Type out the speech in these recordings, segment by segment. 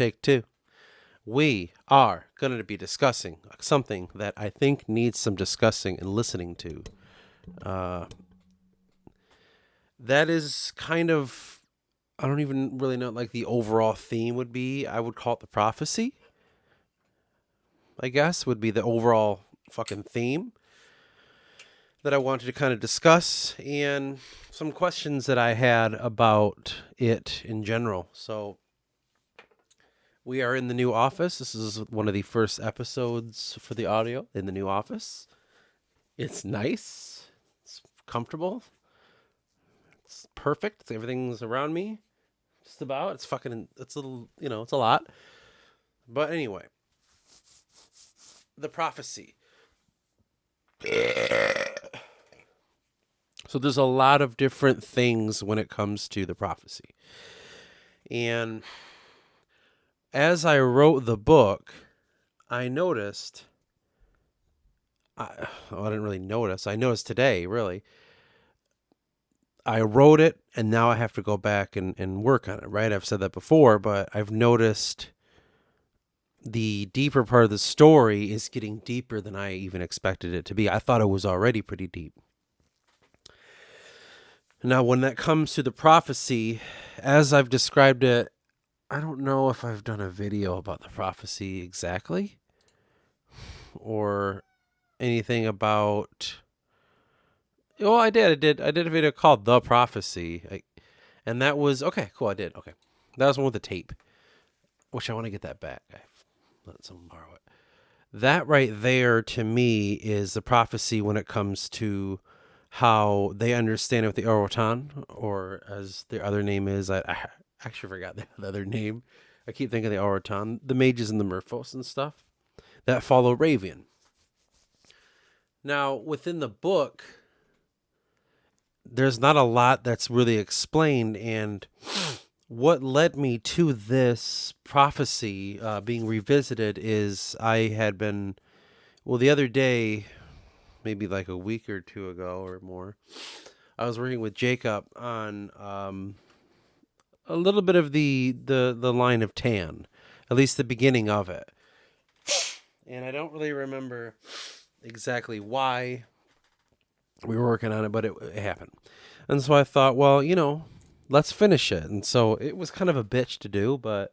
Take two. We are going to be discussing something that I think needs some discussing and listening to. Uh, that is kind of, I don't even really know like the overall theme would be. I would call it the prophecy, I guess, would be the overall fucking theme that I wanted to kind of discuss and some questions that I had about it in general. So, we are in the new office. This is one of the first episodes for the audio in the new office. It's nice. It's comfortable. It's perfect. Everything's around me. Just about. It's a little, it's a lot. But anyway, the prophecy. So there's a lot of different things when it comes to the prophecy. And as I wrote the book, I noticed, I didn't really notice. I noticed today, really. I wrote it, and now I have to go back and work on it, right? I've said that before, but I've noticed the deeper part of the story is getting deeper than I even expected it to be. I thought it was already pretty deep. Now, when that comes to the prophecy, as I've described it, I don't know if I've done a video about the prophecy exactly or anything about. Well, I did. I did a video called The Prophecy. And that was okay, cool. I did. Okay. That was one with the tape, which I want to get that back. I let someone borrow it. That right there to me is the prophecy when it comes to how they understand it with the Orotan, or as their other name is. I actually forgot the other name. I keep thinking the Orotan, the mages and the Merfolk and stuff that follow Ravian. Now, within the book, there's not a lot that's really explained, and what led me to this prophecy being revisited is I had been, the other day, maybe like a week or two ago or more, I was working with Jacob on a little bit of the line of Tan, at least the beginning of it. And I don't really remember exactly why we were working on it, but it happened. And so I thought, well, let's finish it. And so it was kind of a bitch to do, but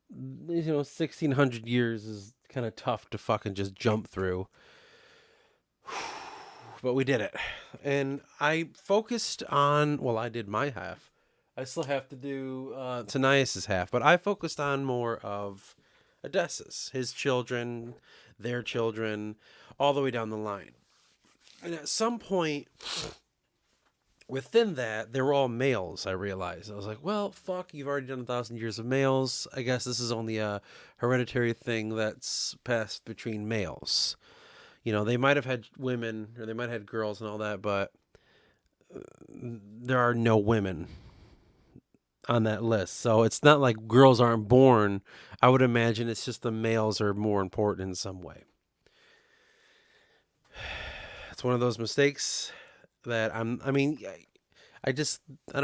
1600 years is kind of tough to fucking just jump through. But we did it. And I focused on, I did my half. I still have to do Tanais' half, but I focused on more of Odysseus, his children, their children, all the way down the line. And at some point within that, they were all males, I realized. I was like, well, fuck, you've already done 1,000 years of males. I guess this is only a hereditary thing that's passed between males. They might have had women, or they might have had girls and all that, but there are no women on that list. So it's not like girls aren't born. I would imagine it's just the males are more important in some way. It's one of those mistakes that I don't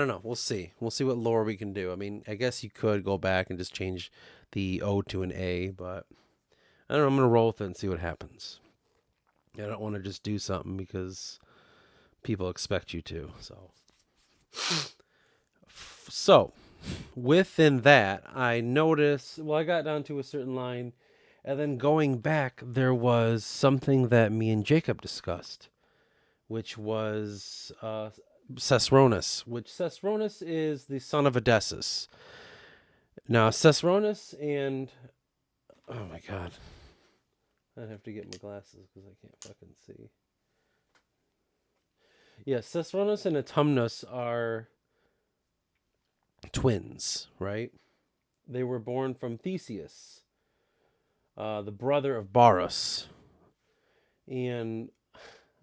know. We'll see. We'll see what lore we can do. I mean, I guess you could go back and just change the O to an A, but I don't know. I'm going to roll with it and see what happens. I don't want to just do something because people expect you to. So within that, I noticed, I got down to a certain line, and then going back, there was something that me and Jacob discussed, which was Cesrones, which Cesrones is the son of Odysseus. Now, Cesrones and... Oh, my God. I'd have to get my glasses because I can't fucking see. Yeah, Cesrones and Autumnus are twins, right? They were born from Theseus, the brother of Barus. And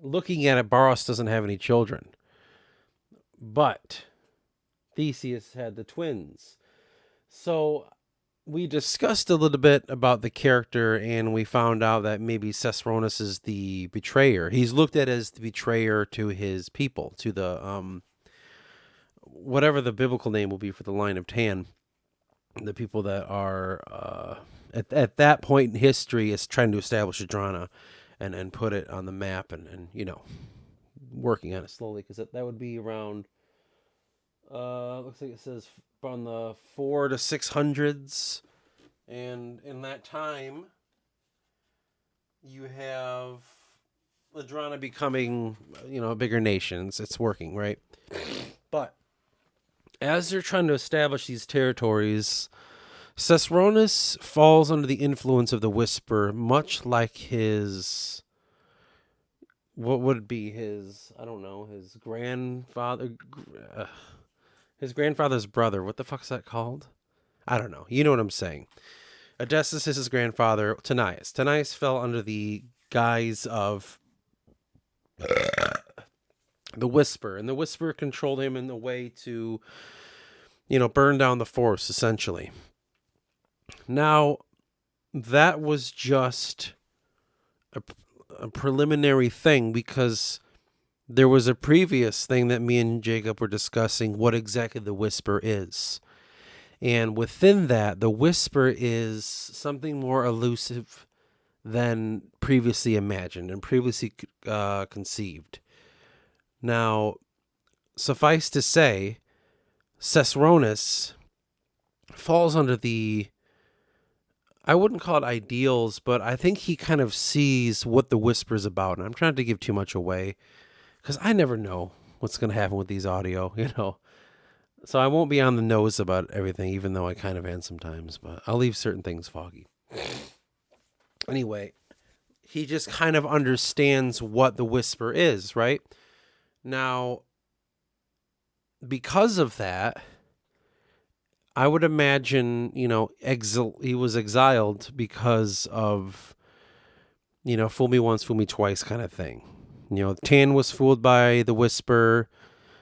looking at it, Barus doesn't have any children. But Theseus had the twins. So we discussed a little bit about the character, and we found out that maybe Cesrones is the betrayer. He's looked at as the betrayer to his people, to the whatever the biblical name will be for the line of Tan. the people that are at that point in history is trying to establish Adrana and put it on the map and working on it slowly, because that would be around looks like it says from the 400 to 600s, and in that time you have Adrana becoming a bigger nation. It's working, right? But as they're trying to establish these territories, Cesrones falls under the influence of the Whisper, much like his, what would it be, his, I don't know, his grandfather's brother. What the fuck's that called? I don't know. You know what I'm saying. Odysseus is his grandfather, Tanais. Tanais fell under the guise of the Whisper, and the Whisper controlled him in the way to, burn down the force, essentially. Now, that was just a preliminary thing, because there was a previous thing that me and Jacob were discussing, what exactly the Whisper is. And within that, the Whisper is something more elusive than previously imagined and previously conceived. Now, suffice to say, Cesrones falls under the, I wouldn't call it ideals, but I think he kind of sees what the Whisper's about. And I'm trying to give too much away, because I never know what's going to happen with these audio, So I won't be on the nose about everything, even though I kind of am sometimes, but I'll leave certain things foggy. Anyway, he just kind of understands what the Whisper is, right? Now, because of that, I would imagine, he was exiled because of, fool me once, fool me twice kind of thing. Tan was fooled by the Whisper,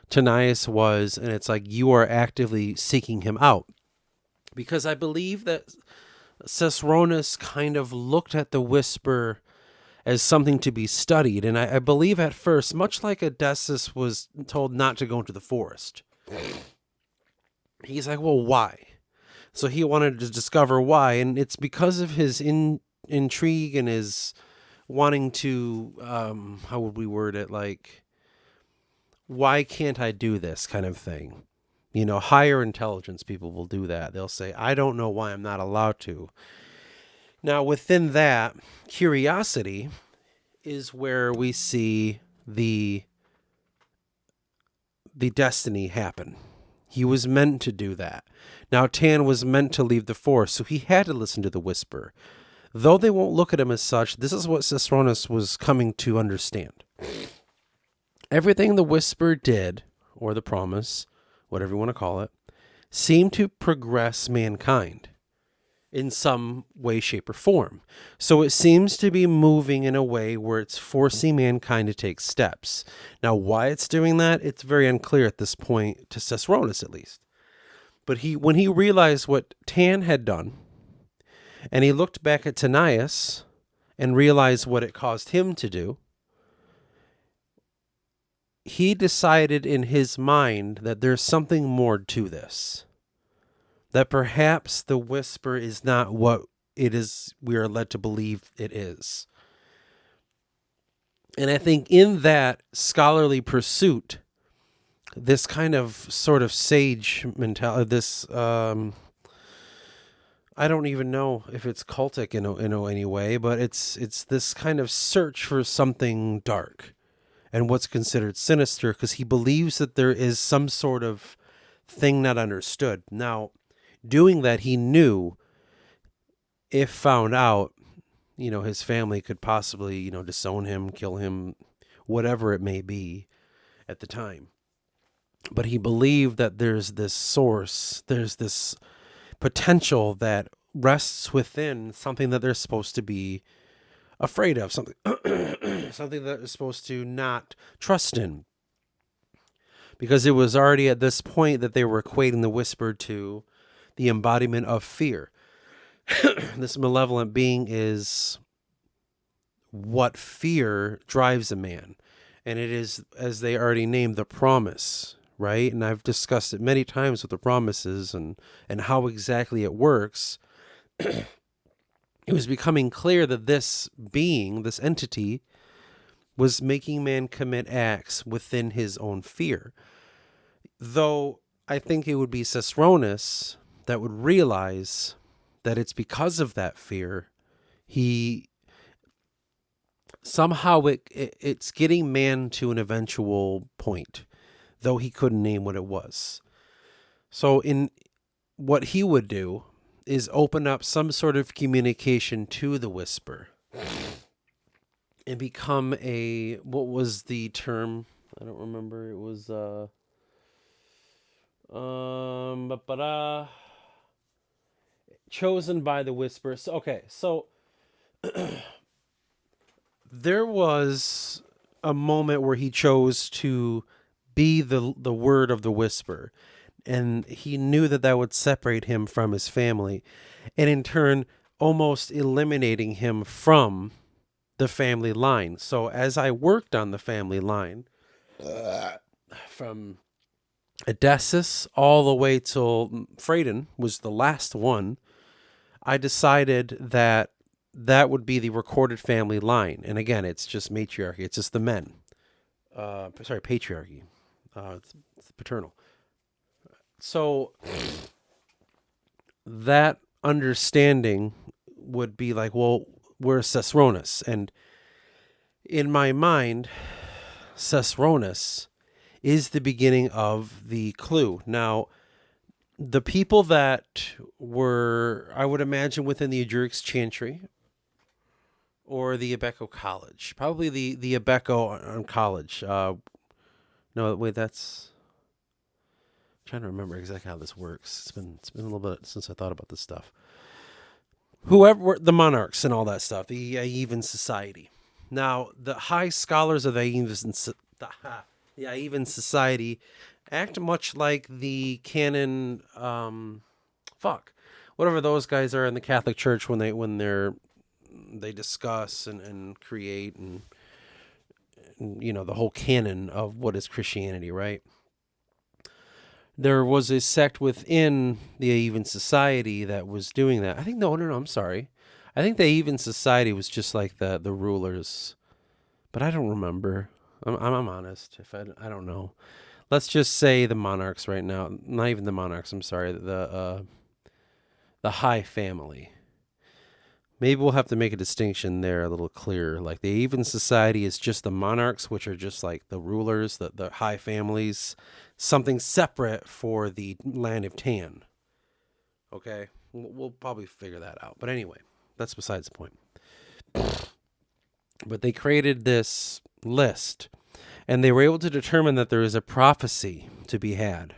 Tanais was, and it's like you are actively seeking him out. Because I believe that Cesrones kind of looked at the Whisper as something to be studied. And I believe at first, much like Odysseus was told not to go into the forest, he's like, well, why? So he wanted to discover why. And it's because of his intrigue and his wanting to, how would we word it? Like, why can't I do this kind of thing? Higher intelligence people will do that. They'll say, I don't know why I'm not allowed to. Now, within that, curiosity is where we see the destiny happen. He was meant to do that. Now, Tan was meant to leave the forest, so he had to listen to the Whisper. Though they won't look at him as such, this is what Cesrones was coming to understand. Everything the Whisper did, or the promise, whatever you want to call it, seemed to progress mankind in some way, shape, or form. So it seems to be moving in a way where it's forcing mankind to take steps. Now, why it's doing that, it's very unclear at this point, to Cesrones at least. But when he realized what Tan had done, and he looked back at Tanais and realized what it caused him to do, he decided in his mind that there's something more to this. That perhaps the Whisper is not what it is we are led to believe it is. And I think in that scholarly pursuit, this kind of sort of sage mentality, this, I don't even know if it's cultic in any way, but it's this kind of search for something dark and what's considered sinister, because he believes that there is some sort of thing not understood. Now, doing that, he knew if found out, his family could possibly, disown him, kill him, whatever it may be at the time. But he believed that there's this source, there's this potential that rests within something that they're supposed to be afraid of, something something that they're supposed to not trust in. Because it was already at this point that they were equating the Whisper to the embodiment of fear. This malevolent being is what fear drives a man. And it is, as they already named, the promise, right? And I've discussed it many times with the promises and how exactly it works. It was becoming clear that this being, this entity, was making man commit acts within his own fear. Though I think it would be Cesrones that would realize that it's because of that fear. He somehow it's getting man to an eventual point, though he couldn't name what it was. So in what he would do is open up some sort of communication to the whisper and become what was the term? I don't remember. It was chosen by the whisper. So, okay, so there was a moment where he chose to be the word of the whisper, and he knew that that would separate him from his family, and in turn almost eliminating him from the family line. So as I worked on the family line from Odysseus all the way till Phaedon was the last one, I decided that that would be the recorded family line. And again, it's just matriarchy. It's just the men. Patriarchy. It's paternal. So that understanding would be like, well, we're Cesrones. And in my mind, Cesrones is the beginning of the clue. Now, the people that were, I would imagine, within the Edurics Chantry or the Abeco College, probably the Abeco on college. No, wait, that's. I'm trying to remember exactly how this works. It's been a little bit since I thought about this stuff. Whoever the monarchs and all that stuff, the Aevan Society. Now, the high scholars of the Aevan Society act much like the canon, whatever those guys are in the Catholic Church when they discuss and create and the whole canon of what is Christianity, right? There was a sect within the Aevan Society that was doing that. I think no, I'm sorry. I think the Aevan Society was just like the rulers, but I don't remember. I'm honest. If I don't know. Let's just say the monarchs right now. Not even the monarchs. I'm sorry. The high family. Maybe we'll have to make a distinction there a little clearer. Like the Aevan Society is just the monarchs, which are just like the rulers, the high families. Something separate for the land of Tan. Okay? We'll probably figure that out. But anyway, that's besides the point. But they created this list, and they were able to determine that there is a prophecy to be had.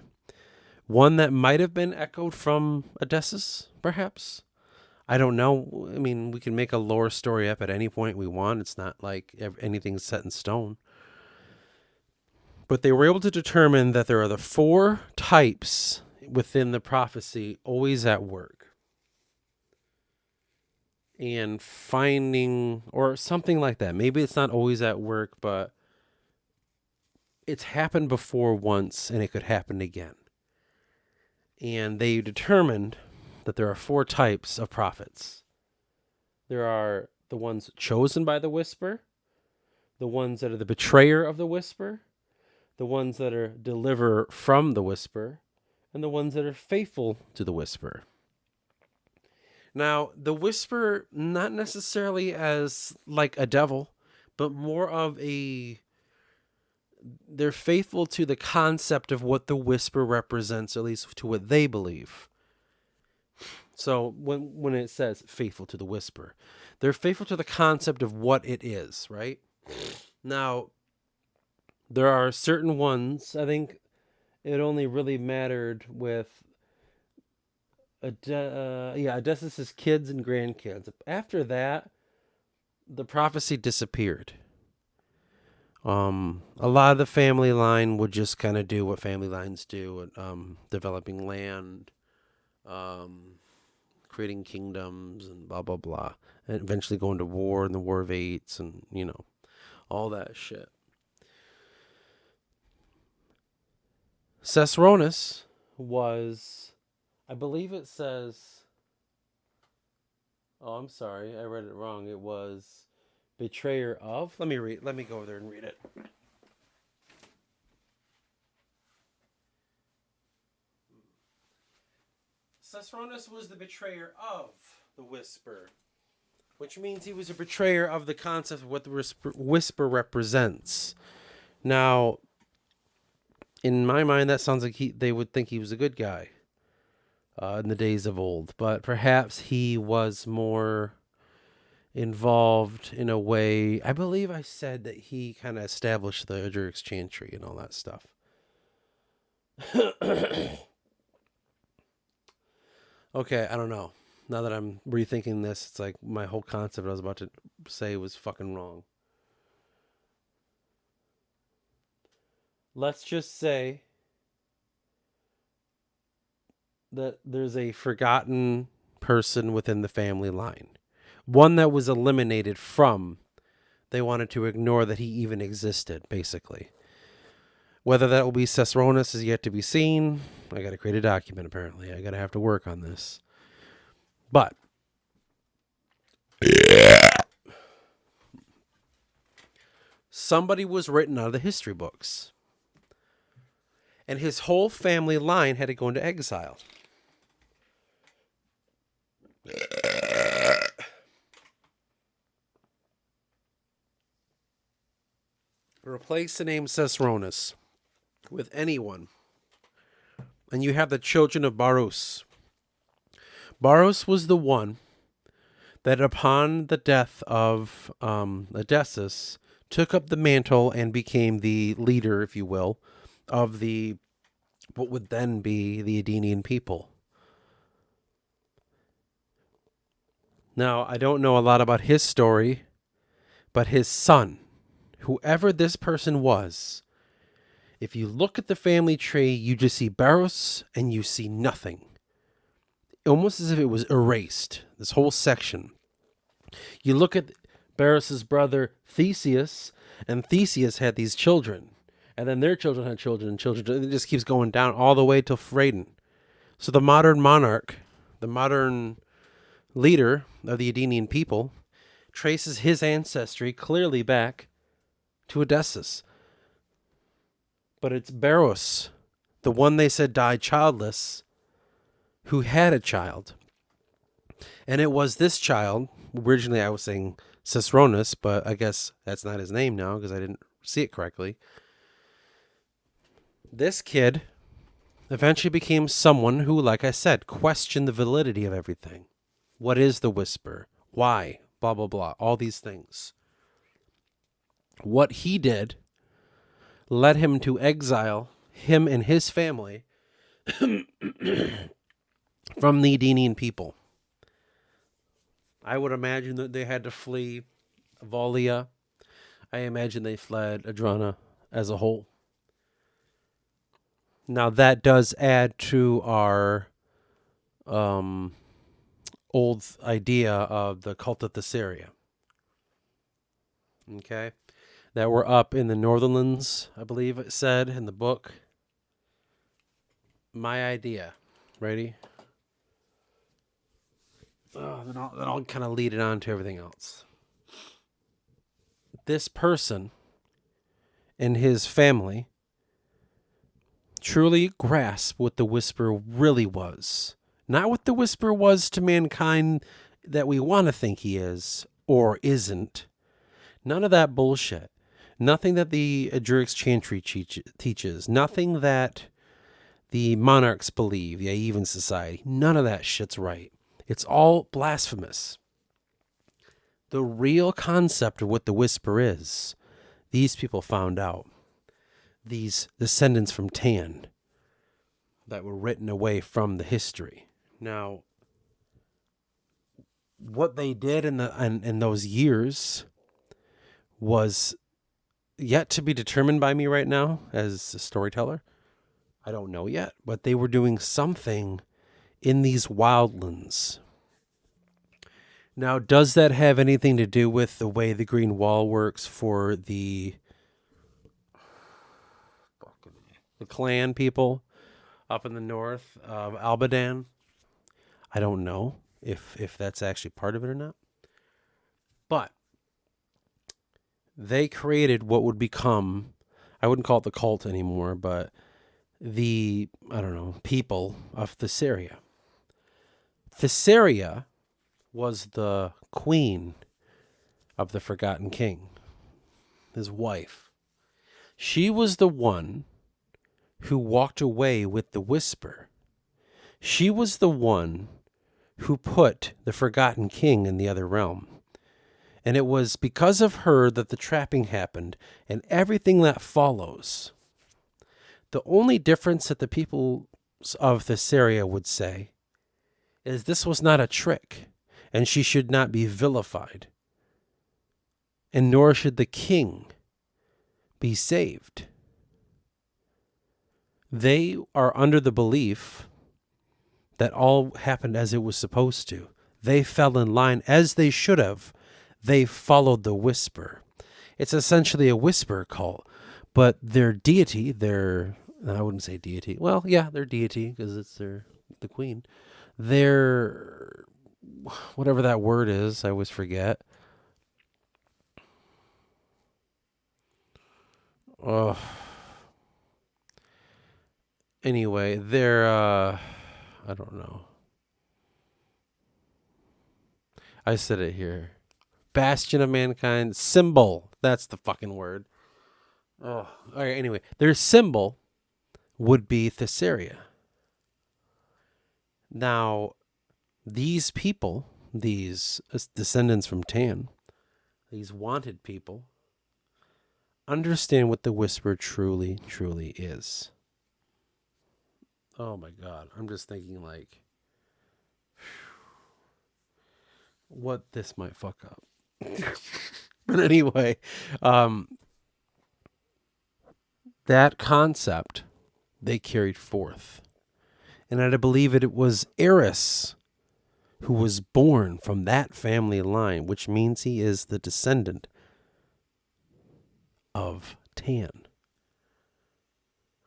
One that might have been echoed from Odysseus, perhaps. I don't know. I mean, we can make a lore story up at any point we want. It's not like anything's set in stone. But they were able to determine that there are the 4 types within the prophecy always at work. And finding, or something like that. Maybe it's not always at work, but it's happened before once and it could happen again. And they determined that there are 4 types of prophets. There are the ones chosen by the whisper, the ones that are the betrayer of the whisper, the ones that are deliver from the whisper, and the ones that are faithful to the whisper. Now, the whisper, not necessarily as like a devil, but more of they're faithful to the concept of what the whisper represents, at least to what they believe. So when it says faithful to the whisper, they're faithful to the concept of what it is, right? Now, there are certain ones, I think it only really mattered with Odysseus' kids and grandkids. After that, the prophecy disappeared. A lot of the family line would just kind of do what family lines do, developing land, creating kingdoms and blah, blah, blah. And eventually going to war in the War of Eights and, all that shit. Cesrones was, I believe it says, oh, I'm sorry, I read it wrong. It was betrayer of. Let me go over there and read it. Cesrones was the betrayer of the whisper, which means he was a betrayer of the concept of what the whisper represents. Now, in my mind, that sounds like they would think he was a good guy in the days of old, but perhaps he was more involved in a way. I believe I said that he kind of established the Edric's Chantry and all that stuff. Okay, I don't know. Now that I'm rethinking this, it's like my whole concept I was about to say was fucking wrong. Let's just say that there's a forgotten person within the family line. One that was eliminated from. They wanted to ignore that he even existed, basically. Whether that will be Cesrones is yet to be seen. I got to create a document, apparently. I got to have to work on this. But somebody was written out of the history books. And his whole family line had to go into exile. Replace the name Cesrones with anyone. And you have the children of Barros. Barros was the one that upon the death of Odysseus took up the mantle and became the leader, if you will, of what would then be the Edenian people. Now, I don't know a lot about his story, but his son, whoever this person was, if you look at the family tree, you just see Barros and you see nothing. Almost as if it was erased, this whole section. You look at Barros's brother Theseus, and Theseus had these children. And then their children had children and children. It just keeps going down all the way till Phredon. So the modern monarch, the modern leader of the Edenian people, traces his ancestry clearly back to Odysseus. But it's Barros, the one they said died childless, who had a child. And it was this child, originally I was saying Cesrones, but I guess that's not his name now because I didn't see it correctly. This kid eventually became someone who, like I said, questioned the validity of everything. What is the whisper? Why? Blah, blah, blah. All these things. What he did led him to exile him and his family from the Edenian people. I would imagine that they had to flee Volia. I imagine they fled Adrana as a whole. Now that does add to our old idea of the cult of Thessalia. Okay? That were up in the Northernlands, I believe it said in the book. My idea. Ready? Then I'll kind of lead it on to everything else. This person and his family truly grasp what the whisper really was. Not what the whisper was to mankind that we want to think he is or isn't. None of that bullshit. Nothing that the Edric's Chantry teaches. Nothing that the monarchs believe, the Aevan Society. None of that shit's right. It's all blasphemous. The real concept of what the whisper is, these people found out. These descendants from Tan that were written away from the history. Now, what they did in those years was yet to be determined by me right now as a storyteller. I don't know yet, but they were doing something in these wildlands. Now, does that have anything to do with the way the Green Wall works for the the clan people up in the north of Albadan. I don't know if that's actually part of it or not. But they created what would become, I wouldn't call it the cult anymore, but the, I don't know, people of Thessaria. Thessaria was the queen of the Forgotten King, his wife. She was the one who walked away with the whisper. She was the one who put the Forgotten King in the other realm. And it was because of her that the trapping happened and everything that follows. The only difference that the people of Thessaria would say is this was not a trick, and she should not be vilified. And nor should the king be saved. They are under the belief that all happened as it was supposed to. They fell in line as they should have. They followed the whisper. It's essentially a whisper cult, but their deity, I wouldn't say deity. Well, yeah, their deity because it's the queen. Their, whatever that word is, I always forget. Oh. Anyway, I don't know. I said it here. Bastion of mankind, symbol. That's the fucking word. Oh, all right. Anyway, their symbol would be Thessaria. Now, these people, these descendants from Tan, these wanted people, understand what the whisper truly, truly is. Oh my God. I'm just thinking like, what this might fuck up. But anyway, that concept they carried forth. And I believe it was Eris who was born from that family line, which means he is the descendant of Tan,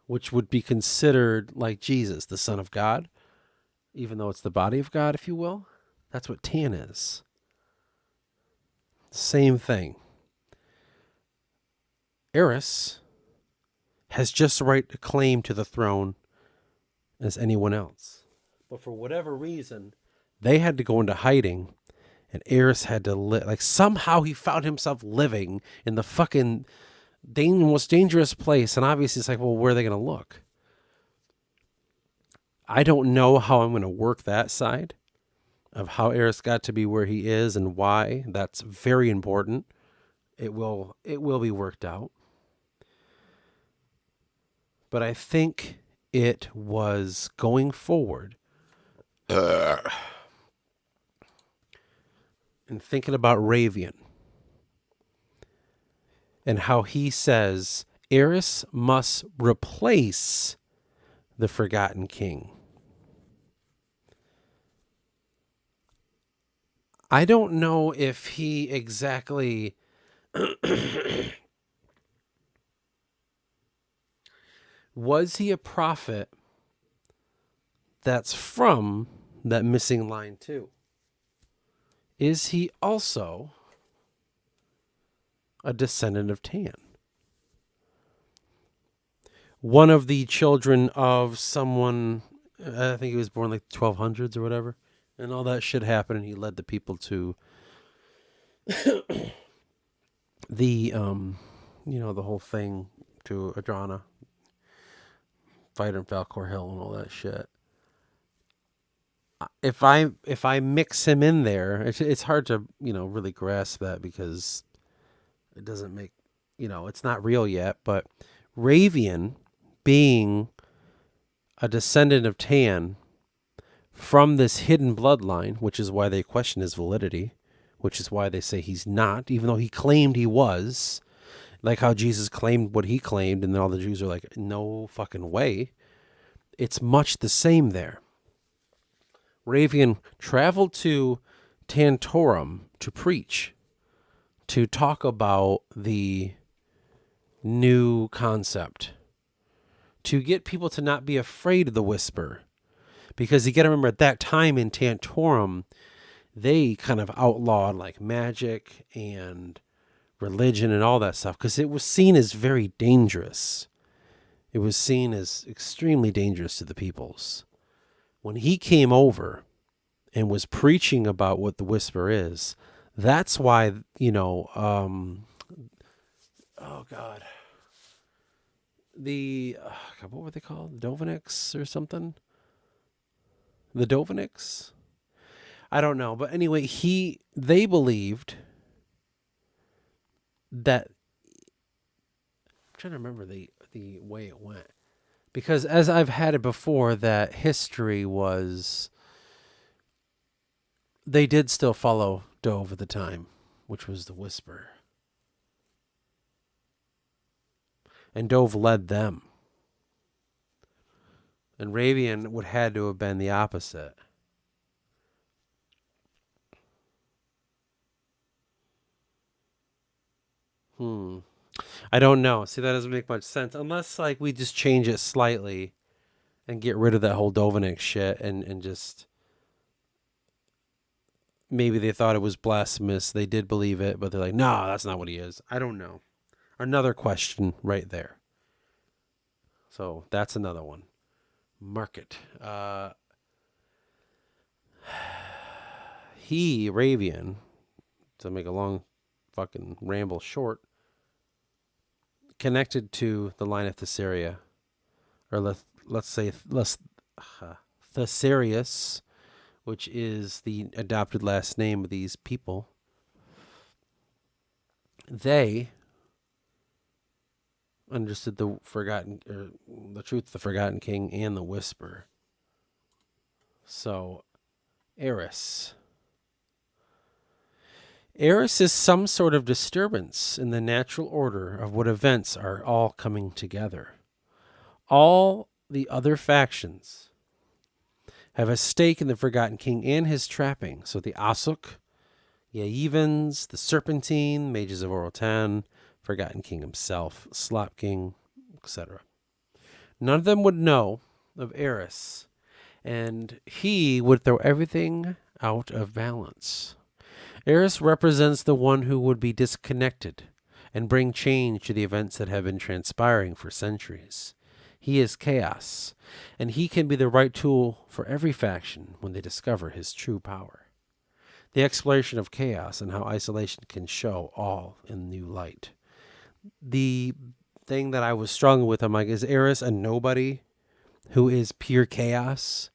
which would be considered like Jesus, the Son of God, even though it's the body of God, if you will. That's what Tan is. Same thing. Eris has just the right to claim to the throne as anyone else. But for whatever reason, they had to go into hiding, and Eris had to live. Like, somehow he found himself living in the fucking most dangerous place, and obviously it's like, well, where are they going to look? I don't know how I'm going to work that side of how Eris got to be where he is and why. That's very important. It will be worked out. But I think it was going forward and thinking about Ravian and how he says Eris must replace the Forgotten King. I don't know if he exactly was he a prophet that's from that missing line too? Is he also a descendant of Tan? One of the children of someone, I think he was born like 1200s or whatever. And all that shit happened, and he led the people to the the whole thing to Adrana, fight in Falcor Hill and all that shit. If I mix him in there, it's hard to really grasp that because it doesn't make it's not real yet. But Ravian being a descendant of Tan from this hidden bloodline, which is why they question his validity, which is why they say he's not, even though he claimed he was, like how Jesus claimed what he claimed, and then all the Jews are like, no fucking way. It's much the same there. Ravian traveled to Tantorum to preach, to talk about the new concept, to get people to not be afraid of the whisper. Because you got to remember, at that time in Tantorum, they kind of outlawed like magic and religion and all that stuff because it was seen as very dangerous. It was seen as extremely dangerous to the peoples. When he came over and was preaching about what the whisper is, that's why, oh God, what were they called? Doviniks or something? The Doviniks? I don't know. But anyway, they believed that, I'm trying to remember the way it went. Because as I've had it before, that history was, they did still follow Dove at the time, which was the whisper. And Dove led them. And Ravian would had to have been the opposite. I don't know. See, that doesn't make much sense. Unless, like, we just change it slightly and get rid of that whole Dovanik shit and just... Maybe they thought it was blasphemous. They did believe it, but they're like, no, that's not what he is. I don't know. Another question right there. So that's another one. Market. Ravian, to make a long fucing ramble short, connected to the line of Thessaria, or let's say Thessarius, which is the adopted last name of these people. They understood the truth of the Forgotten King and the Whisper. So, Eris. Eris is some sort of disturbance in the natural order of what events are all coming together. All the other factions have a stake in the Forgotten King and his trapping. So the Asuk, Yaevans, the Serpentine, Mages of Orotan, Forgotten King himself, Slop King, etc. None of them would know of Eris, and he would throw everything out of balance. Eris represents the one who would be disconnected and bring change to the events that have been transpiring for centuries. He is chaos, and he can be the right tool for every faction when they discover his true power. The exploration of chaos and how isolation can show all in new light. The thing that I was struggling with, I'm like, is Eris a nobody who is pure chaos?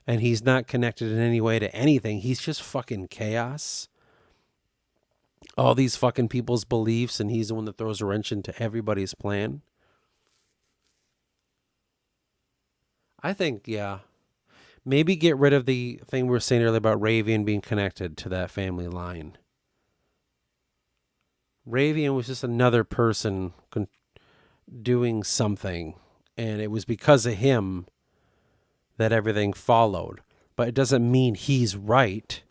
And he's not connected in any way to anything. He's just fucking chaos. All these fucking people's beliefs, and he's the one that throws a wrench into everybody's plan. I think, yeah. Maybe get rid of the thing we were saying earlier about Ravian being connected to that family line. Ravian was just another person doing something, and it was because of him that everything followed. But it doesn't mean he's right.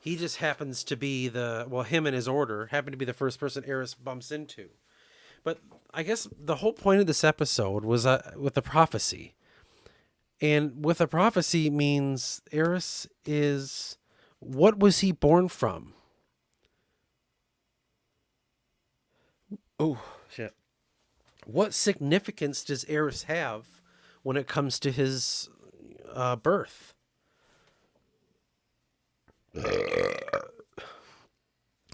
He just happens to be him and his order happen to be the first person Eris bumps into. But I guess the whole point of this episode was with the prophecy. And with a prophecy means Eris is, what was he born from? Oh, shit. What significance does Eris have when it comes to his birth?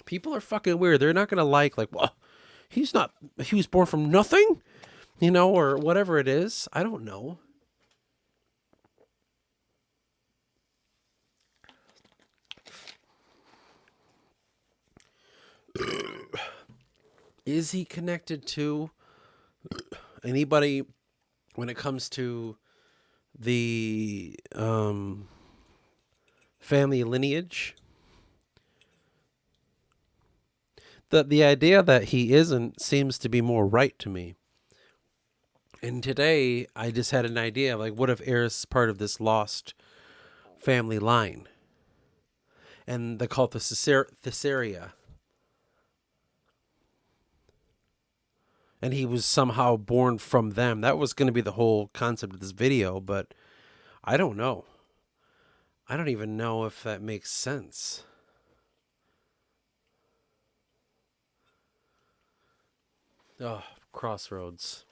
People are fucking weird. They're not going to like, well, he was born from nothing, or whatever it is. I don't know. Is he connected to anybody when it comes to the family lineage? The idea that he isn't seems to be more right to me. And today, I just had an idea, what if Eris is part of this lost family line? And the cult of Thessaria. and he was somehow born from them. That was going to be the whole concept of this video, but I don't know. I don't even know if that makes sense. Oh, Crossroads.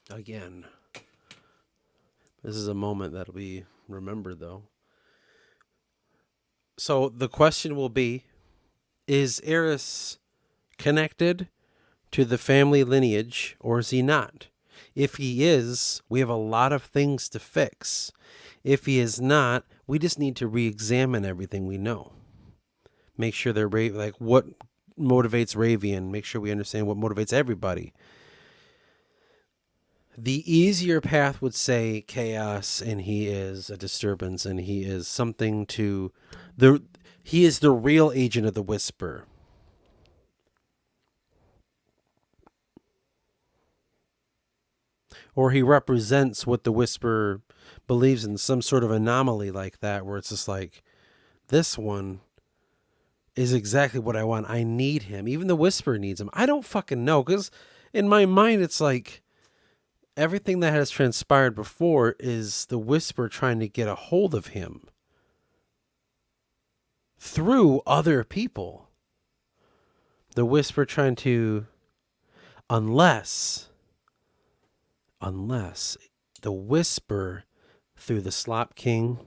Again. This is a moment that'll be remembered, though. So the question will be, is Eris connected to the family lineage, or is he not? If he is, we have a lot of things to fix. If he is not, we just need to re-examine everything we know. Make sure they're like what motivates Ravian. Make sure we understand what motivates everybody. The easier path would say chaos, and he is a disturbance, and he is something to he is the real agent of the Whisper. Or he represents what the Whisper believes in, some sort of anomaly like that, where it's just like, this one is exactly what I want. I need him. Even the Whisper needs him. I don't fucking know, because in my mind, it's like everything that has transpired before is the Whisper trying to get a hold of him through other people. The Whisper trying to, unless the Whisper, through the Slop King,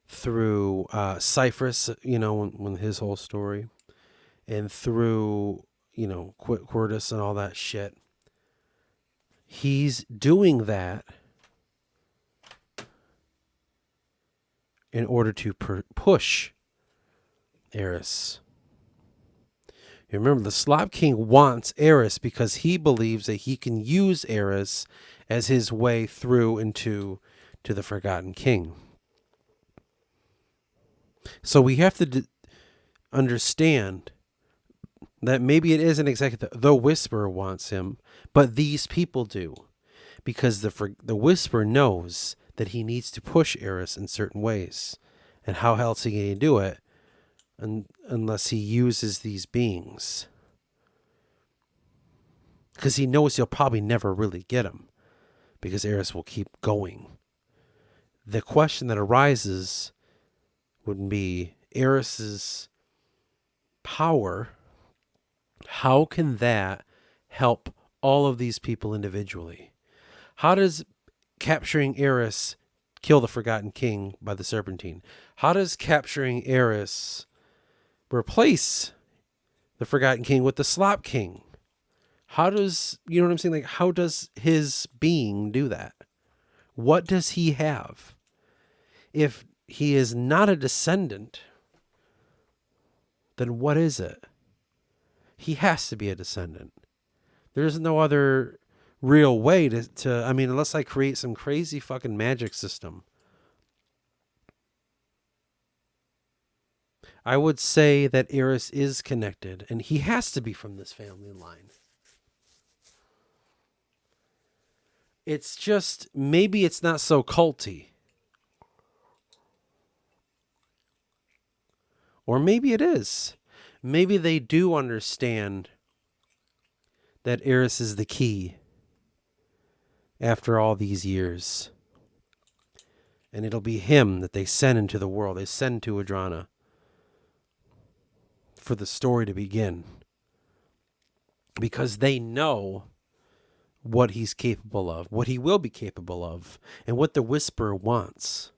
through Cypherus, when his whole story, and through, Quirtus and all that shit, he's doing that in order to push Eris. You remember, the Slop King wants Eris because he believes that he can use Eris as his way through into the Forgotten King. So we have to understand that maybe it isn't exactly the Whisper wants him, but these people do, because the Whisper knows that he needs to push Eris in certain ways, and how else can he do it unless he uses these beings? Because he knows he'll probably never really get him, because Eris will keep going. The question that arises would be Eris's power. How can that help all of these people individually? How does capturing Eris kill the Forgotten King by the Serpentine? How does capturing Eris replace the Forgotten King with the Slop King? How does, you know what I'm saying? Like, how does his being do that? What does he have? If he is not a descendant, then what is it? He has to be a descendant. There's no other real way to unless I create some crazy fucking magic system. I would say that Eris is connected, and he has to be from this family line. It's just, maybe it's not so culty. Or maybe it is. Maybe they do understand that Eris is the key after all these years. And it'll be him that they send into the world. They send to Adrana for the story to begin. Because they know what he's capable of, what he will be capable of, and what the Whisper wants.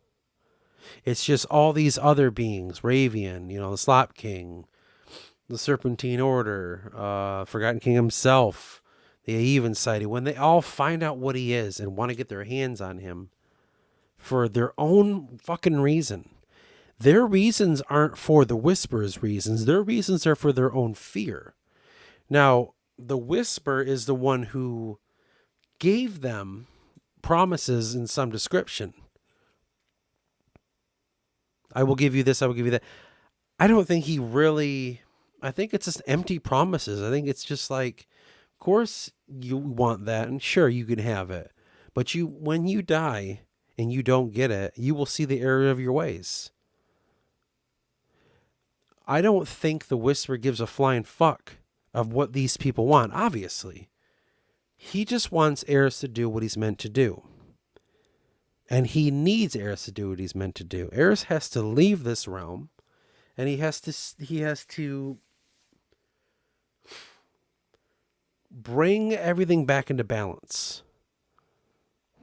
It's just all these other beings, Ravian, the Slop King, the Serpentine Order, Forgotten King himself, the Aevan Society, when they all find out what he is and want to get their hands on him for their own fucking reason. Their reasons aren't for the Whisper's reasons. Their reasons are for their own fear. Now, the Whisper is the one who gave them promises in some description. I will give you this, I will give you that. I don't think he really, I think it's just empty promises. I think it's just like, of course you want that, and sure, you can have it. But when you die and you don't get it, you will see the error of your ways. I don't think the Whisper gives a flying fuck of what these people want, obviously. He just wants Eris to do what he's meant to do. And he needs Eris to do what he's meant to do. Eris has to leave this realm, and he has to bring everything back into balance.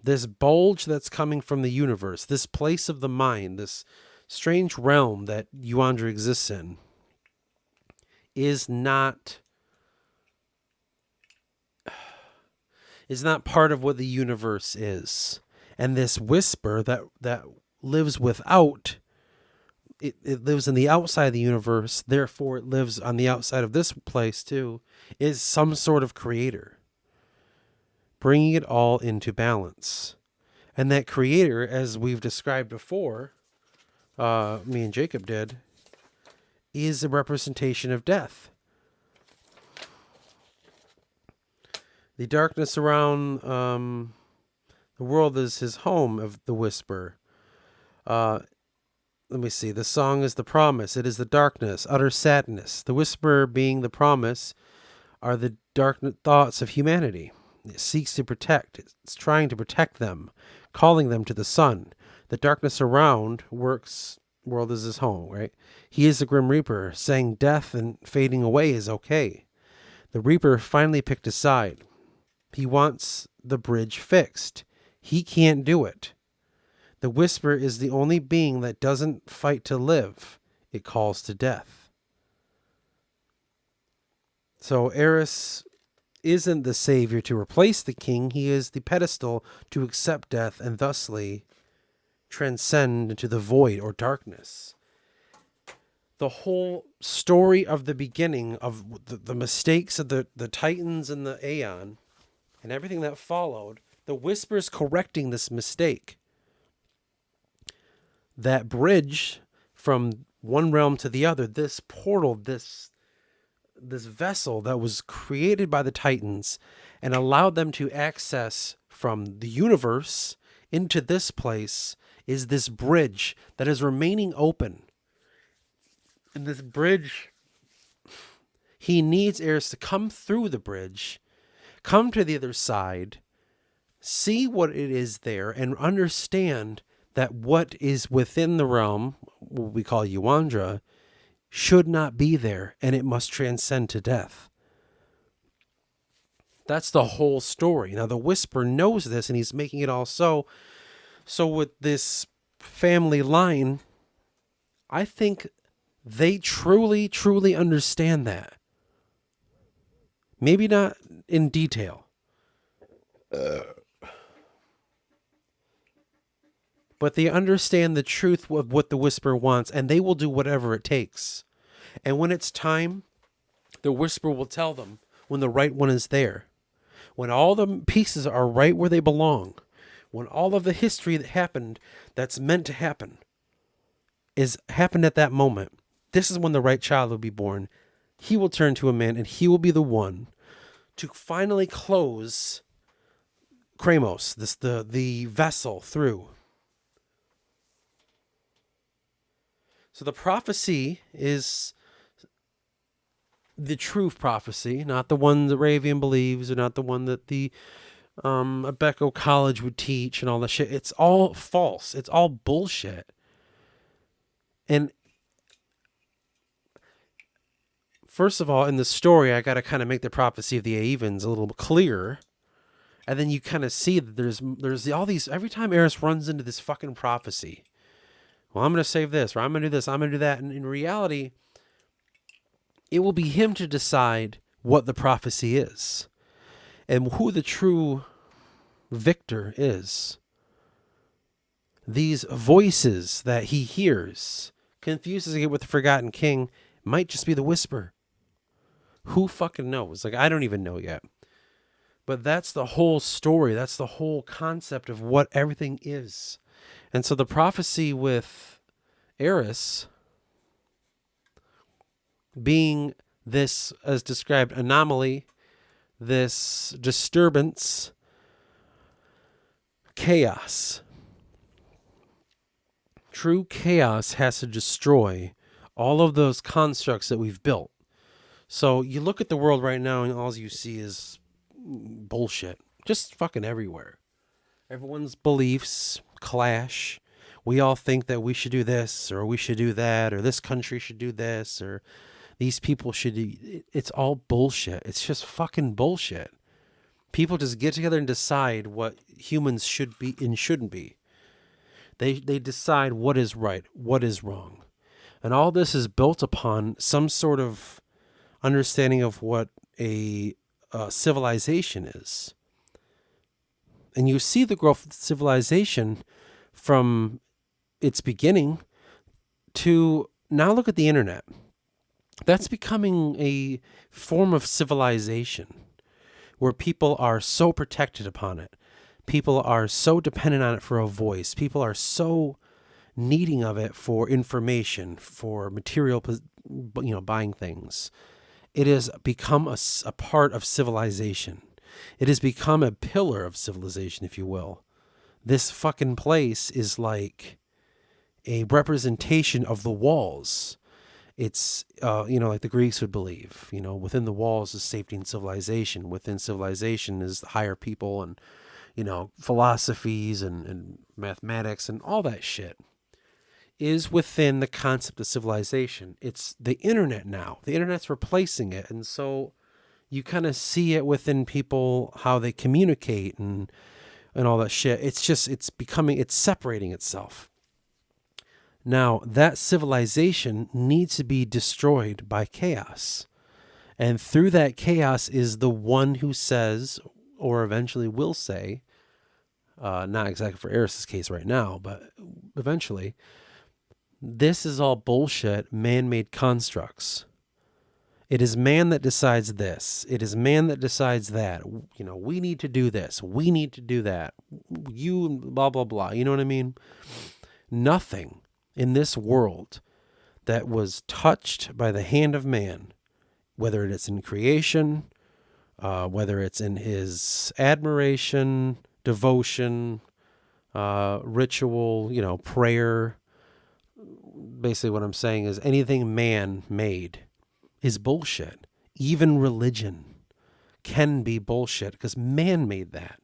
This bulge that's coming from the universe, this place of the mind, this strange realm that Yuandra exists in, is not part of what the universe is. And this whisper that lives without, it lives in the outside of the universe, therefore it lives on the outside of this place too, is some sort of creator, bringing it all into balance. And that creator, as we've described before, me and Jacob did, is a representation of death. The darkness around the world is his home of the whisper. Let me see. The song is the promise. It is the darkness, utter sadness. The whisper being the promise are the dark thoughts of humanity. It seeks to protect. It's trying to protect them, calling them to the sun. The darkness around world is his home, right? He is the Grim Reaper, saying death and fading away is okay. The Reaper finally picked a side. He wants the bridge fixed. He can't do it. The whisper is the only being that doesn't fight to live. It calls to death. So Eris isn't the savior to replace the king. He is the pedestal to accept death and thusly transcend into the void or darkness. The whole story of the beginning of the mistakes of the Titans and the Aeon and everything that followed, the whisper's correcting this mistake. That bridge from one realm to the other, this portal, this vessel that was created by the Titans and allowed them to access from the universe into this place, is this bridge that is remaining open. And this bridge, he needs Eris to come through the bridge, come to the other side, see what it is there, and understand that what is within the realm, what we call Yuandra, should not be there, and it must transcend to death. That's the whole story. Now, the Whisper knows this, and he's making it all so. So with this family line, I think they truly, truly understand that. Maybe not in detail. But they understand the truth of what the Whisper wants, and they will do whatever it takes. And when it's time, the Whisper will tell them when the right one is there. When all the pieces are right where they belong. When all of the history that happened that's meant to happen is happened at that moment. This is when the right child will be born. He will turn to a man, and he will be the one to finally close Kramos, the vessel, through. So the prophecy is the true prophecy, not the one that Ravian believes, or not the one that the Abeko College would teach and all that shit. It's all false. It's all bullshit. And first of all, in the story, I got to kind of make the prophecy of the Avens a little clearer. And then you kind of see that there's all these, every time Eris runs into this fucking prophecy, well, I'm going to save this, or I'm going to do this, I'm going to do that. And in reality, it will be him to decide what the prophecy is and who the true victor is. These voices that he hears, confuses it with the Forgotten King, might just be the Whisper. Who fucking knows? Like, I don't even know yet. But that's the whole story. That's the whole concept of what everything is. And so the prophecy with Eris being this, as described, anomaly, this disturbance, chaos. True chaos has to destroy all of those constructs that we've built. So you look at the world right now and all you see is bullshit. Just fucking everywhere. Everyone's beliefs clash. We all think that we should do this or we should do that or this country should do this or these people should do. It's all bullshit. It's just fucking bullshit. People just get together and decide what humans should be and shouldn't be. They decide what is right, what is wrong. And all this is built upon some sort of understanding of what a civilization is. And you see the growth of civilization from its beginning to now look at the internet. That's becoming a form of civilization where people are so protected upon it. People are so dependent on it for a voice. People are so needing of it for information, for material, buying things. It has become a part of civilization. It has become a pillar of civilization, if you will. This fucking place is like a representation of the walls. It's, like the Greeks would believe, within the walls is safety and civilization. Within civilization is higher people and, philosophies and mathematics and all that shit is within the concept of civilization. It's the internet now. The internet's replacing it. And so you kind of see it within people, how they communicate and all that shit. It's separating itself. Now, that civilization needs to be destroyed by chaos. And through that chaos is the one who says, or eventually will say, not exactly for Eris's case right now, but eventually, this is all bullshit, man-made constructs. It is man that decides this. It is man that decides that. We need to do this. We need to do that. You, blah, blah, blah. You know what I mean? Nothing in this world that was touched by the hand of man, whether it's in creation, whether it's in his admiration, devotion, ritual, prayer. Basically what I'm saying is anything man made is bullshit. Even religion can be bullshit because man made that.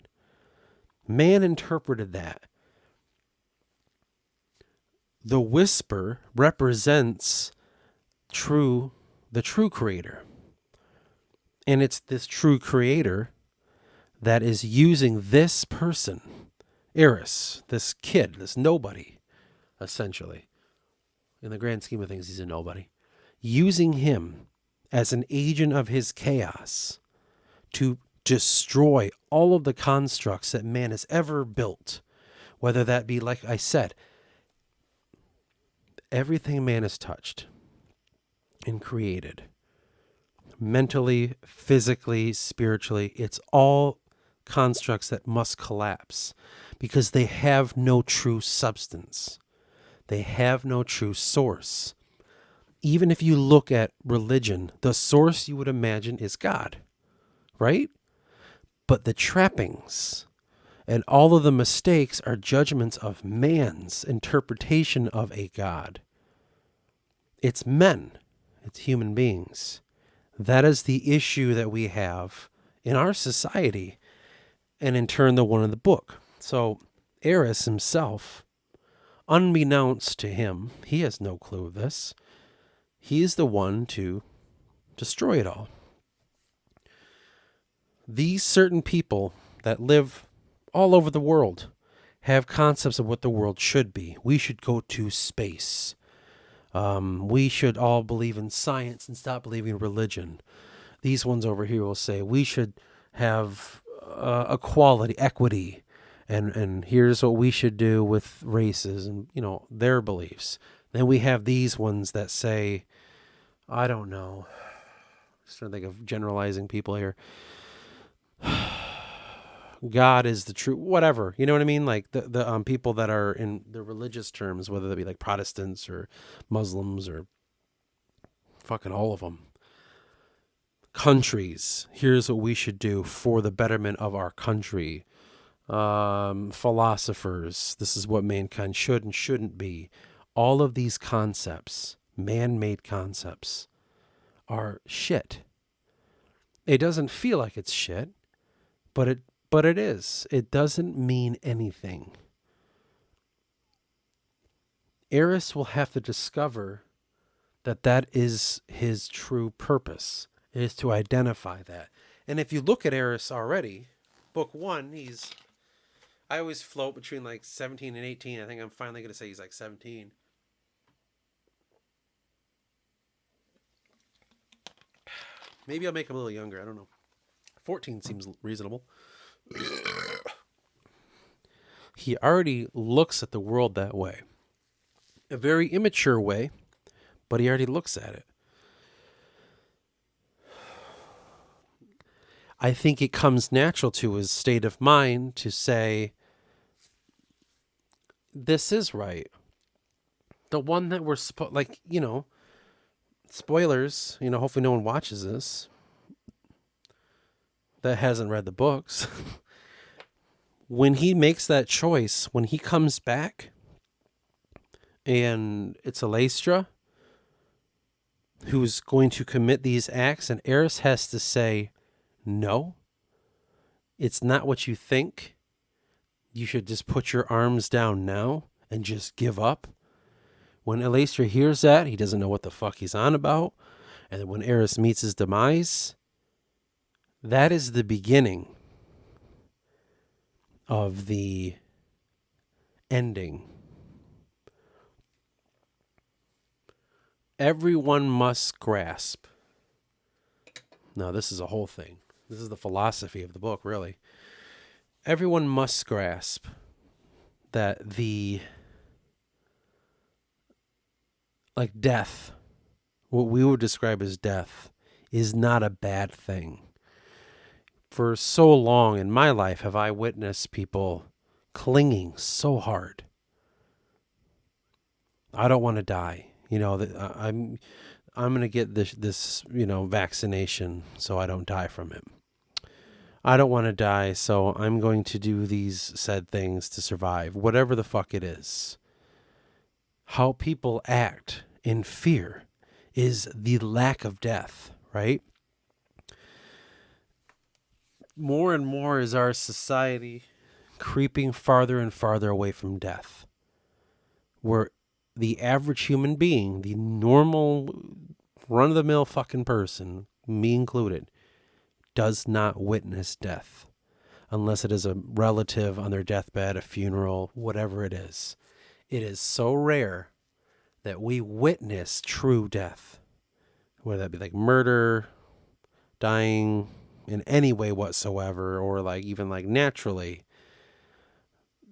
Man interpreted that. The whisper represents the true creator. And it's this true creator that is using this person, Eris, this kid, this nobody, essentially. In the grand scheme of things, he's a nobody. Using him as an agent of his chaos to destroy all of the constructs that man has ever built. Whether that be, like I said, everything man has touched and created, mentally, physically, spiritually, it's all constructs that must collapse because they have no true substance. They have no true source. Even if you look at religion, the source you would imagine is God, right? But the trappings and all of the mistakes are judgments of man's interpretation of a God. It's men. It's human beings. That is the issue that we have in our society, and in turn the one in the book. So Eris himself, unbeknownst to him, he has no clue of this. He is the one to destroy it all. These certain people that live all over the world have concepts of what the world should be. We should go to space. We should all believe in science and stop believing in religion. These ones over here will say we should have equality, equity, and here's what we should do with races and, their beliefs. Then we have these ones that say, I don't know. Just trying to think of generalizing people here. God is the true, whatever, you know what I mean? Like the people that are in the religious terms, whether they be like Protestants or Muslims or fucking all of them. Countries, here's what we should do for the betterment of our country. Philosophers, this is what mankind should and shouldn't be. All of these concepts, man-made concepts, are shit. It doesn't feel like it's shit. But it is. It doesn't mean anything. Eris will have to discover that is his true purpose, is to identify that. And if you look at Eris already, book 1, I always float between like 17 and 18. I think I'm finally going to say he's like 17. Maybe I'll make him a little younger. I don't know. 14 seems reasonable. He already looks at the world that way. A very immature way, but he already looks at it. I think it comes natural to his state of mind to say, this is right. The one that we're spoilers, hopefully no one watches this that hasn't read the books. When he makes that choice, when he comes back and it's Alastra who's going to commit these acts, and Eris has to say, no, it's not what you think. You should just put your arms down now and just give up. When Alastra hears that, he doesn't know what the fuck he's on about. And when Eris meets his demise, that is the beginning of the ending. Everyone must grasp. Now, this is a whole thing. This is the philosophy of the book, really. Everyone must grasp that death, what we would describe as death, is not a bad thing. For so long in my life have I witnessed people clinging so hard. I don't want to die. I'm going to get this vaccination so I don't die from it. I don't want to die, so I'm going to do these said things to survive, whatever the fuck it is. How people act in fear is the lack of death, right? More and more is our society creeping farther and farther away from death, where the average human being, the normal run-of-the-mill fucking person, me included, does not witness death unless it is a relative on their deathbed, a funeral, whatever it is. It is so rare that we witness true death, whether that be like murder, dying in any way whatsoever, or like even like naturally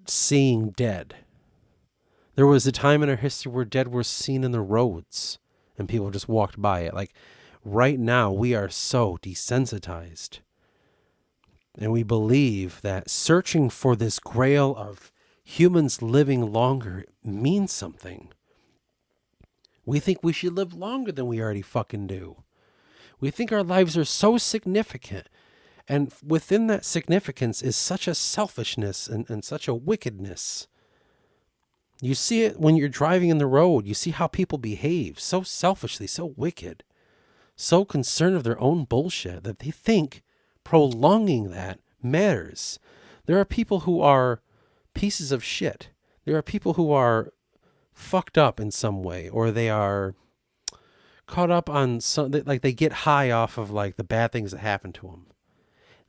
seeing dead. There was a time in our history where dead were seen in the roads and people just walked by it. Like right now, we are so desensitized. And we believe that searching for this grail of humans living longer means something. We think we should live longer than we already fucking do. We think our lives are so significant. And within that significance is such a selfishness and such a wickedness. You see it when you're driving in the road. You see how people behave so selfishly, so wicked, so concerned of their own bullshit that they think prolonging that matters. There are people who are pieces of shit. There are people who are fucked up in some way, or they are caught up on some, like they get high off of like the bad things that happen to them.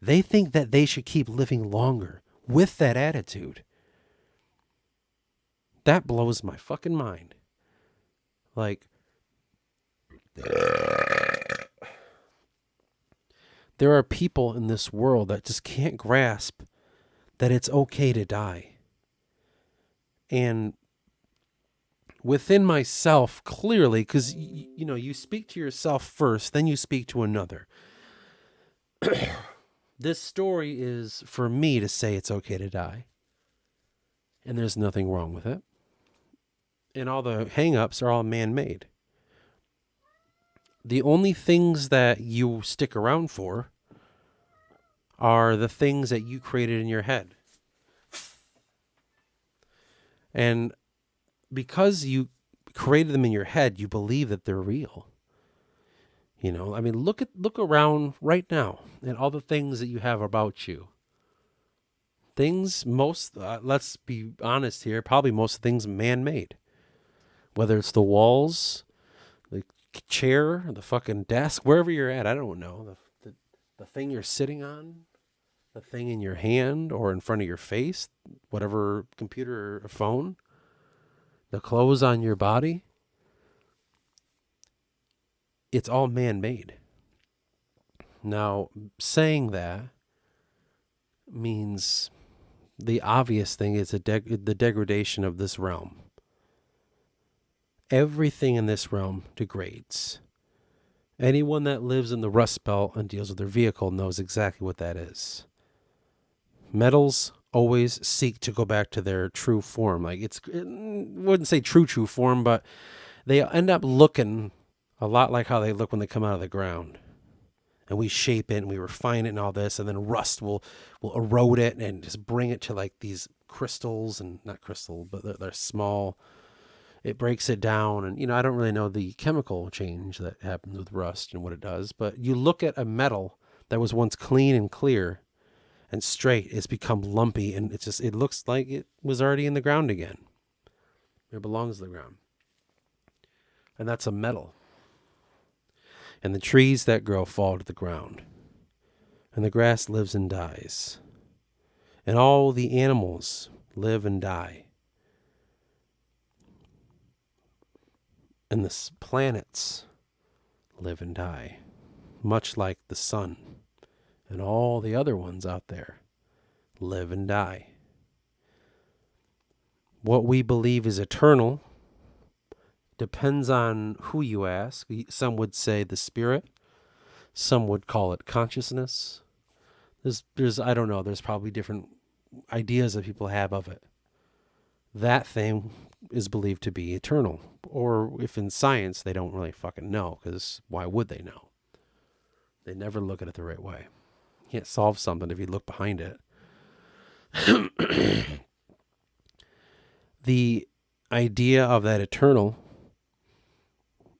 They think that they should keep living longer with that attitude. That blows my fucking mind. Like, there are people in this world that just can't grasp that it's okay to die. And within myself, clearly, because, you speak to yourself first, then you speak to another. This story is for me to say it's okay to die. And there's nothing wrong with it. And all the hang-ups are all man-made. The only things that you stick around for are the things that you created in your head. And because you created them in your head, you believe that they're real. Look around right now at all the things that you have about you. let's be honest here, probably most things man-made. Whether it's the walls, the chair, the fucking desk, wherever you're at, I don't know. The thing you're sitting on, the thing in your hand or in front of your face, whatever computer or phone, the clothes on your body, it's all man-made. Now, saying that means the obvious thing is the degradation of this realm. Everything in this realm degrades. Anyone that lives in the Rust Belt and deals with their vehicle knows exactly what that is. Metals always seek to go back to their true form. Like it wouldn't say true form, but they end up looking a lot like how they look when they come out of the ground. And we shape it and we refine it and all this, and then rust will erode it and just bring it to like these crystals, and not crystal, but they're small. It breaks it down, and I don't really know the chemical change that happens with rust and what it does, but you look at a metal that was once clean and clear and straight, it's become lumpy, and it looks like it was already in the ground again. It belongs to the ground. And that's a metal. And the trees that grow fall to the ground. And the grass lives and dies. And all the animals live and die. And the planets live and die, much like the sun and all the other ones out there live and die. What we believe is eternal depends on who you ask. Some would say the spirit. Some would call it consciousness. There's I don't know, there's probably different ideas that people have of it. That thing is believed to be eternal. Or if in science, they don't really fucking know, because why would they know? They never look at it the right way. You can't solve something if you look behind it. The idea of that eternal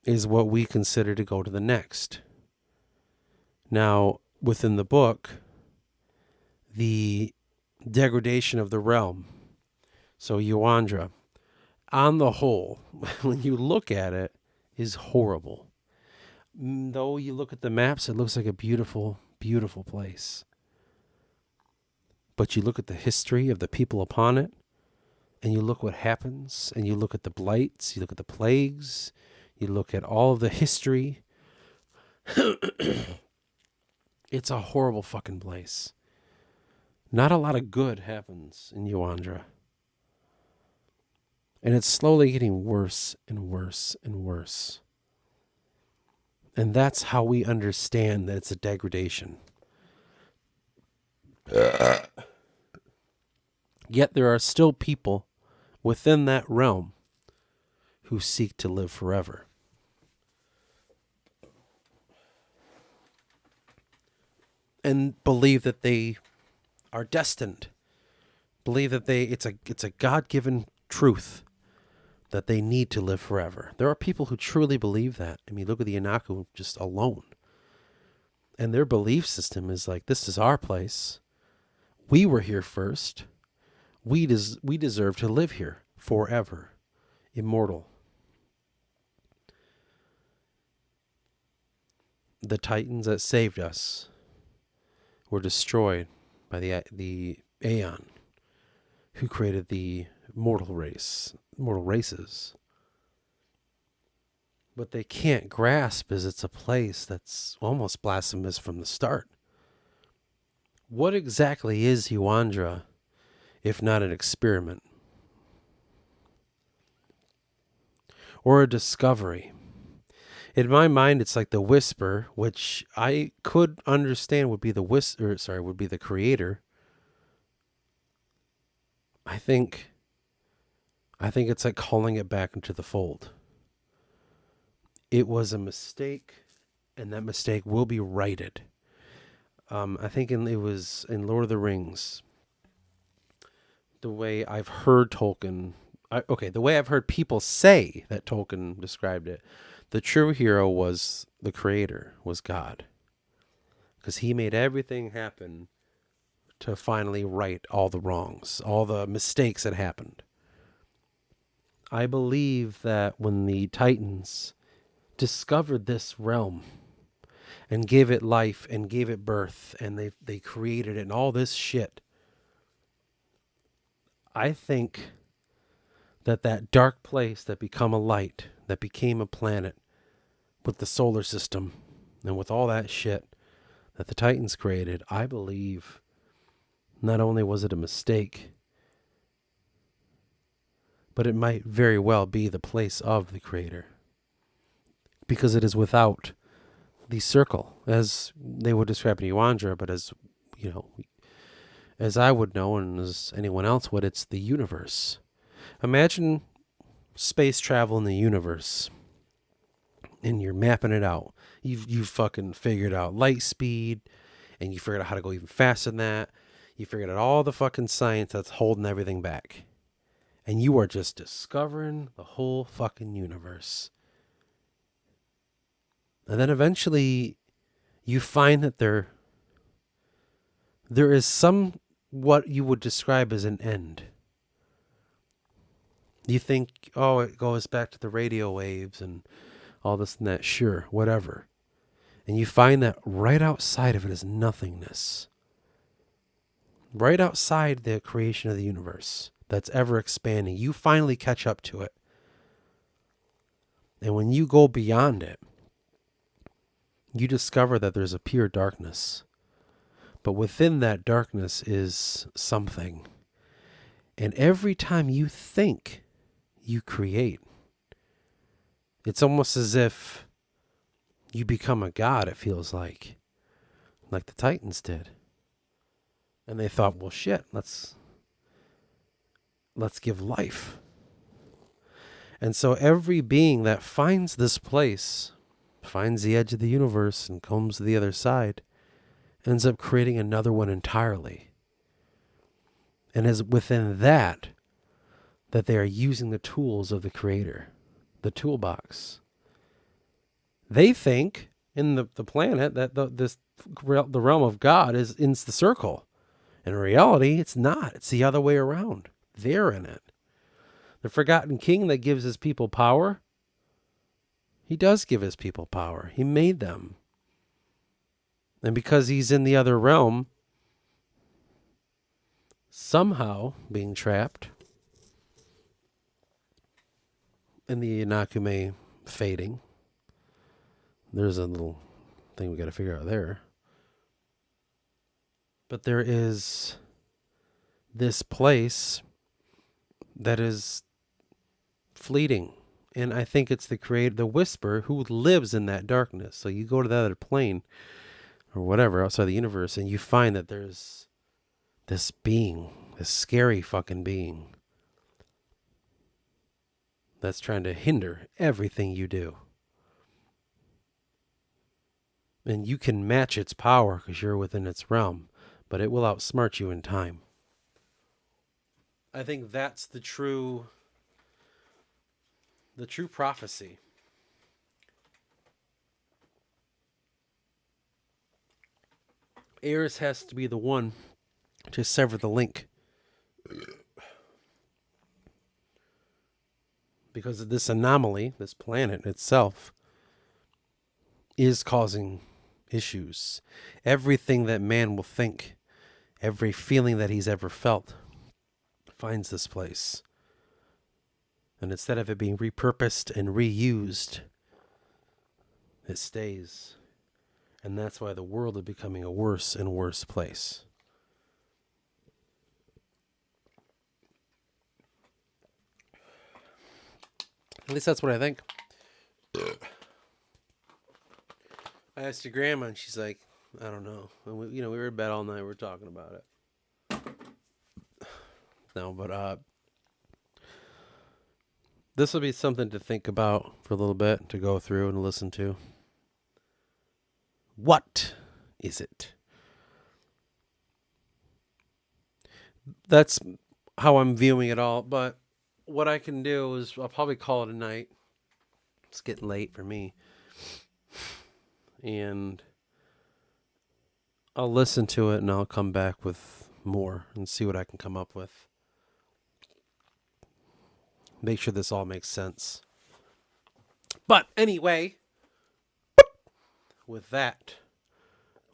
is what we consider to go to the next. Now, within the book, the degradation of the realm, so Yawandra, on the whole, when you look at it, is horrible. Though you look at the maps, it looks like a beautiful, beautiful place. But you look at the history of the people upon it, and you look what happens, and you look at the blights, you look at the plagues, you look at all of the history. It's a horrible fucking place. Not a lot of good happens in Yawandra. And it's slowly getting worse and worse and worse. And that's how we understand that it's a degradation. Yet there are still people within that realm who seek to live forever. And believe that they are destined. Believe that it's a God-given truth that they need to live forever. There are people who truly believe that. I mean, look at the Inaku just alone. And their belief system is like, this is our place. We were here first. We deserve to live here forever. Immortal. The Titans that saved us were destroyed by the Aeon, who created the mortal races. What they can't grasp is it's a place that's almost blasphemous from the start. What exactly is Yawandra if not an experiment? Or a discovery? In my mind, it's like the Whisper, which I could understand would be would be the creator. I think it's like calling it back into the fold. It was a mistake, and that mistake will be righted. I think it was in Lord of the Rings. The way I've heard Tolkien, the way I've heard people say that Tolkien described it, the true hero was the creator, was God. Because he made everything happen to finally right all the wrongs, all the mistakes that happened. I believe that when the Titans discovered this realm and gave it life and gave it birth and they created it and all this shit, I think that dark place that became a light, that became a planet with the solar system and with all that shit that the Titans created, I believe not only was it a mistake, but it might very well be the place of the Creator. Because it is without the circle, as they would describe in Yuandra, but as you know, as I would know and as anyone else would, it's the universe. Imagine space travel in the universe, and you're mapping it out. You've fucking figured out light speed, and you figured out how to go even faster than that. You figured out all the fucking science that's holding everything back. And you are just discovering the whole fucking universe. And then eventually you find that there is some what you would describe as an end. You think, oh, it goes back to the radio waves and all this and that. Sure, whatever. And you find that right outside of it is nothingness. Right outside the creation of the universe that's ever expanding, you finally catch up to it. And when you go beyond it, you discover that there's a pure darkness. But within that darkness is something. And every time you think, you create. It's almost as if you become a god, it feels like the Titans did. And they thought, well, shit, let's give life. And so every being that finds this place, finds the edge of the universe and comes to the other side, ends up creating another one entirely. And is within that they are using the tools of the Creator, the toolbox. They think in the planet that the realm of God is in the circle. In reality, it's not. It's the other way around. They're in it. The forgotten king that gives his people power, he does give his people power. He made them. And because he's in the other realm, somehow being trapped, and the Inakume fading, there's a little thing we got to figure out there. But there is this place that is fleeting. And I think it's the Creator, the Whisper, who lives in that darkness. So you go to the other plane or whatever outside the universe, and you find that there's this being, this scary fucking being that's trying to hinder everything you do. And you can match its power because you're within its realm, but it will outsmart you in time. I think that's the true prophecy. Eris has to be the one to sever the link. Because of this anomaly, this planet itself, is causing issues. Everything that man will think, every feeling that he's ever felt, finds this place. And instead of it being repurposed and reused, it stays. And that's why the world is becoming a worse and worse place. At least that's what I think. I asked your grandma, and she's like, I don't know. And we were in bed all night. We were talking about it. No, but this will be something to think about for a little bit, to go through and listen to. What is it? That's how I'm viewing it all. But what I can do is I'll probably call it a night. It's getting late for me. And I'll listen to it and I'll come back with more and see what I can come up with. Make sure this all makes sense. But anyway, with that,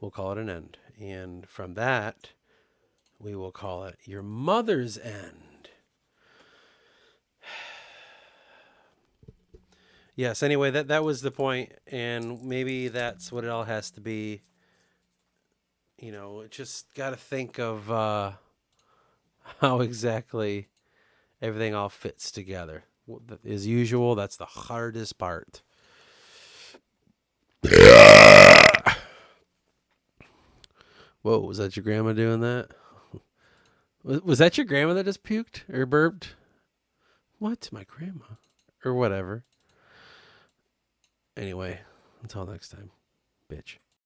we'll call it an end. And from that, we will call it your mother's end. Yes, anyway, that was the point, and maybe that's what it all has to be. You know, just got to think of how exactly everything all fits together. As usual, that's the hardest part. Whoa, was that your grandma doing that? Was that your grandma that just puked or burped? What? My grandma? Or whatever. Anyway, until next time, bitch.